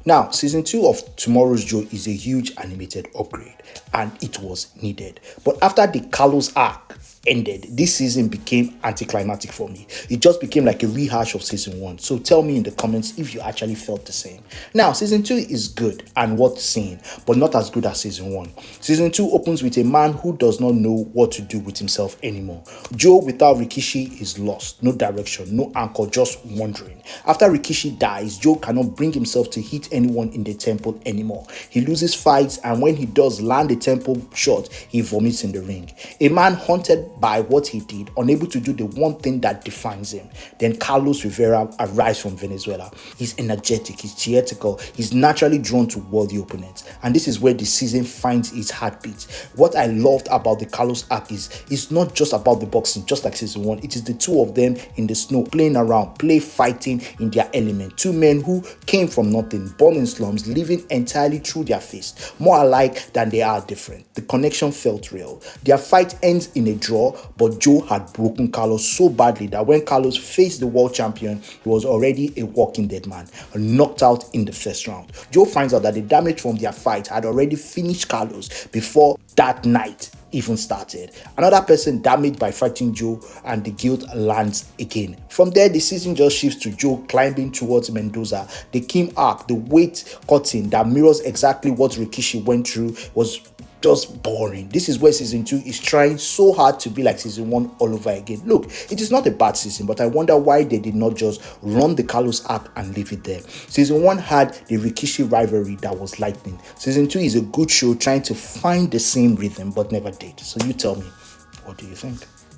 Now, season 2 of Tomorrow's Joe is a huge animated upgrade, and it was needed. But after the Carlos arc ended, this season became anticlimactic for me. It just became like a rehash of season 1. So tell me in the comments if you actually felt the same. Now, season 2 is good and worth seeing, but not as good as season 1. Season 2 opens with a man who does not know what to do with himself anymore. Joe without Rikishi is lost, no direction, no anchor, just wandering. After Rikishi dies, Joe cannot bring himself to hit anyone in the temple anymore. He loses fights, and when he does land a temple shot, he vomits in the ring. A man haunted by what he did, unable to do the one thing that defines him. Then Carlos Rivera arrives from Venezuela. He's energetic, he's theatrical, he's naturally drawn to worthy opponents. And this is where the season finds its heartbeat. What I loved about the Carlos arc is it's not just about the boxing, just like season 1. It is the two of them in the snow, playing around, fighting in their element. Two men who came from nothing, born in slums, living entirely through their fist. More alike than they are different. The connection felt real. Their fight ends in a draw, but Joe had broken Carlos so badly that when Carlos faced the world champion, he was already a walking dead man, knocked out in the first round. Joe finds out that the damage from their fight had already finished Carlos before that night even started. Another person damaged by fighting Joe, and the guilt lands again. From there, the season just shifts to Joe climbing towards Mendoza. The Kim arc, the weight cutting that mirrors exactly what Rikishi went through, was just boring. This is where season 2 is trying so hard to be like season 1 all over again. Look, it is not a bad season, but I wonder why they did not just run the Carlos arc and leave it there. Season 1 had the Rikishi rivalry that was lightning. Season 2 is a good show trying to find the same rhythm but never did. So you tell me, what do you think?